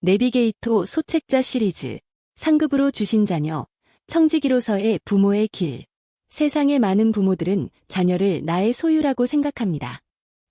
내비게이토 소책자 시리즈 상급으로 주신 자녀, 청지기로서의 부모의 길. 세상의 많은 부모들은 자녀를 나의 소유라고 생각합니다.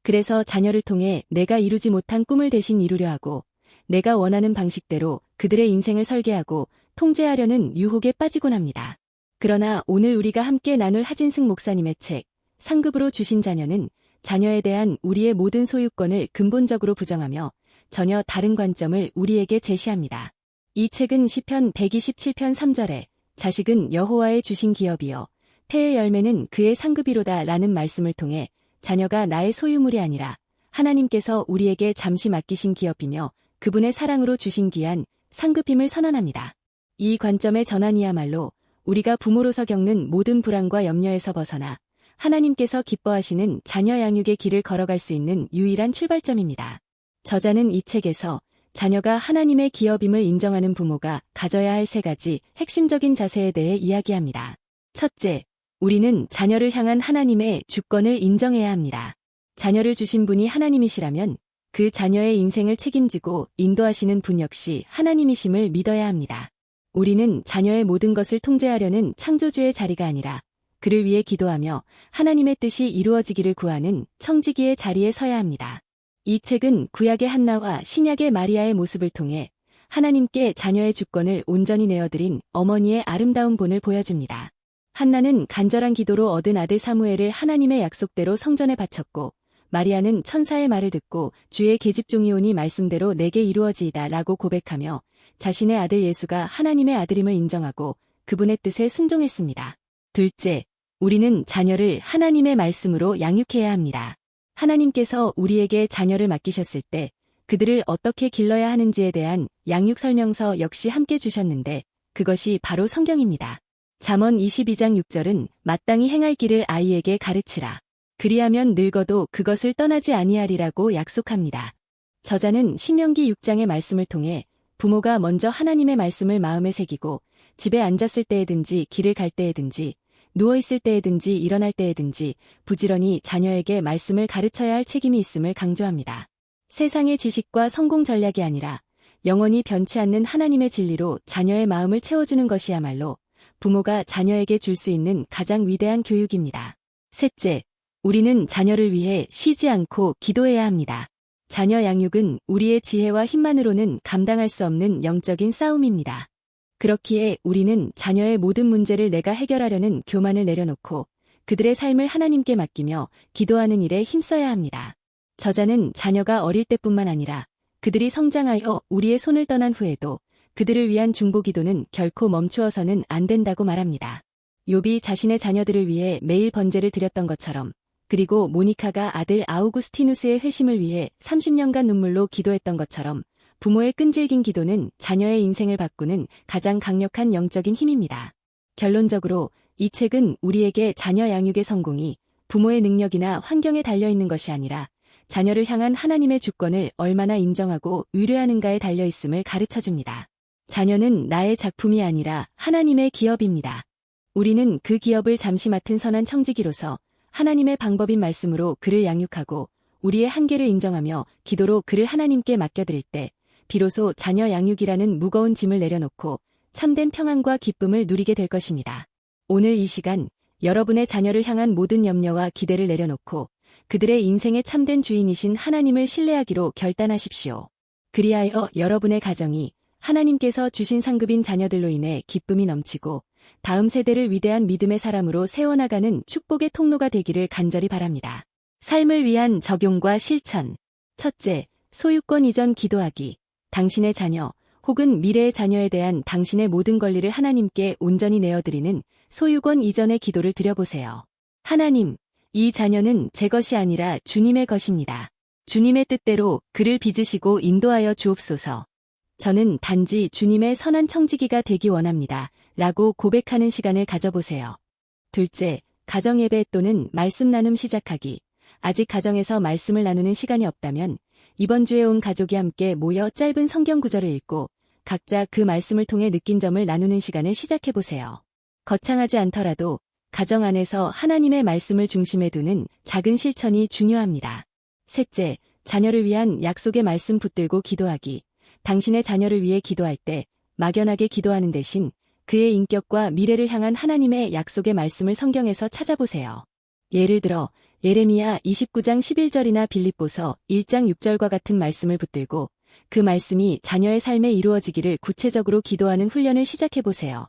그래서 자녀를 통해 내가 이루지 못한 꿈을 대신 이루려 하고 내가 원하는 방식대로 그들의 인생을 설계하고 통제하려는 유혹에 빠지곤 합니다. 그러나 오늘 우리가 함께 나눌 하진승 목사님의 책 상급으로 주신 자녀는 자녀에 대한 우리의 모든 소유권을 근본적으로 부정하며 전혀 다른 관점을 우리에게 제시합니다. 이 책은 시편 127편 3절에 자식은 여호와의 주신 기업이요 태의 열매는 그의 상급이로다 라는 말씀을 통해 자녀가 나의 소유물이 아니라 하나님께서 우리에게 잠시 맡기신 기업이며 그분의 사랑으로 주신 귀한 상급임을 선언합니다. 이 관점의 전환이야말로 우리가 부모로서 겪는 모든 불안과 염려에서 벗어나 하나님께서 기뻐하시는 자녀 양육의 길을 걸어갈 수 있는 유일한 출발점입니다. 저자는 이 책에서 자녀가 하나님의 기업임을 인정하는 부모가 가져야 할 3가지 핵심적인 자세에 대해 이야기합니다. 첫째, 우리는 자녀를 향한 하나님의 주권을 인정해야 합니다. 자녀를 주신 분이 하나님이시라면 그 자녀의 인생을 책임지고 인도하시는 분 역시 하나님이심을 믿어야 합니다. 우리는 자녀의 모든 것을 통제하려는 창조주의 자리가 아니라 그를 위해 기도하며 하나님의 뜻이 이루어지기를 구하는 청지기의 자리에 서야 합니다. 이 책은 구약의 한나와 신약의 마리아의 모습을 통해 하나님께 자녀의 주권을 온전히 내어드린 어머니의 아름다운 본을 보여줍니다. 한나는 간절한 기도로 얻은 아들 사무엘을 하나님의 약속대로 성전에 바쳤고 마리아는 천사의 말을 듣고 주의 계집종이 오니 말씀대로 내게 이루어지이다 라고 고백하며 자신의 아들 예수가 하나님의 아들임을 인정하고 그분의 뜻에 순종했습니다. 둘째, 우리는 자녀를 하나님의 말씀으로 양육해야 합니다. 하나님께서 우리에게 자녀를 맡기셨을 때 그들을 어떻게 길러야 하는지에 대한 양육 설명서 역시 함께 주셨는데 그것이 바로 성경입니다. 잠언 22장 6절은 마땅히 행할 길을 아이에게 가르치라. 그리하면 늙어도 그것을 떠나지 아니하리라고 약속합니다. 저자는 신명기 6장의 말씀을 통해 부모가 먼저 하나님의 말씀을 마음에 새기고 집에 앉았을 때에든지 길을 갈 때에든지 누워있을 때에든지 일어날 때에든지 부지런히 자녀에게 말씀을 가르쳐야 할 책임이 있음을 강조합니다. 세상의 지식과 성공 전략이 아니라 영원히 변치 않는 하나님의 진리로 자녀의 마음을 채워주는 것이야말로 부모가 자녀에게 줄 수 있는 가장 위대한 교육입니다. 셋째, 우리는 자녀를 위해 쉬지 않고 기도해야 합니다. 자녀 양육은 우리의 지혜와 힘만으로는 감당할 수 없는 영적인 싸움입니다. 그렇기에 우리는 자녀의 모든 문제를 내가 해결하려는 교만을 내려놓고 그들의 삶을 하나님께 맡기며 기도하는 일에 힘써야 합니다. 저자는 자녀가 어릴 때뿐만 아니라 그들이 성장하여 우리의 손을 떠난 후에도 그들을 위한 중보 기도는 결코 멈추어서는 안 된다고 말합니다. 욥이 자신의 자녀들을 위해 매일 번제를 드렸던 것처럼 그리고 모니카가 아들 아우구스티누스의 회심을 위해 30년간 눈물로 기도했던 것처럼 부모의 끈질긴 기도는 자녀의 인생을 바꾸는 가장 강력한 영적인 힘입니다. 결론적으로 이 책은 우리에게 자녀 양육의 성공이 부모의 능력이나 환경에 달려있는 것이 아니라 자녀를 향한 하나님의 주권을 얼마나 인정하고 의뢰하는가에 달려있음을 가르쳐줍니다. 자녀는 나의 작품이 아니라 하나님의 기업입니다. 우리는 그 기업을 잠시 맡은 선한 청지기로서 하나님의 방법인 말씀으로 그를 양육하고 우리의 한계를 인정하며 기도로 그를 하나님께 맡겨드릴 때 비로소 자녀 양육이라는 무거운 짐을 내려놓고 참된 평안과 기쁨을 누리게 될 것입니다. 오늘 이 시간 여러분의 자녀를 향한 모든 염려와 기대를 내려놓고 그들의 인생의 참된 주인이신 하나님을 신뢰하기로 결단하십시오. 그리하여 여러분의 가정이 하나님께서 주신 상급인 자녀들로 인해 기쁨이 넘치고 다음 세대를 위대한 믿음의 사람으로 세워나가는 축복의 통로가 되기를 간절히 바랍니다. 삶을 위한 적용과 실천. 첫째, 소유권 이전 기도하기. 당신의 자녀 혹은 미래의 자녀에 대한 당신의 모든 권리를 하나님께 온전히 내어드리는 소유권 이전의 기도를 드려보세요. 하나님, 이 자녀는 제 것이 아니라 주님의 것입니다. 주님의 뜻대로 그를 빚으시고 인도하여 주옵소서. 저는 단지 주님의 선한 청지기가 되기 원합니다. 라고 고백하는 시간을 가져보세요. 둘째, 가정예배 또는 말씀 나눔 시작하기. 아직 가정에서 말씀을 나누는 시간이 없다면 이번 주에 온 가족이 함께 모여 짧은 성경 구절을 읽고 각자 그 말씀을 통해 느낀 점을 나누는 시간을 시작해보세요. 거창하지 않더라도 가정 안에서 하나님의 말씀을 중심에 두는 작은 실천이 중요합니다. 셋째, 자녀를 위한 약속의 말씀 붙들고 기도하기. 당신의 자녀를 위해 기도할 때 막연하게 기도하는 대신 그의 인격과 미래를 향한 하나님의 약속의 말씀을 성경에서 찾아보세요. 예를 들어 예레미야 29장 11절이나 빌립보서 1장 6절과 같은 말씀을 붙들고 그 말씀이 자녀의 삶에 이루어지기를 구체적으로 기도하는 훈련을 시작해보세요.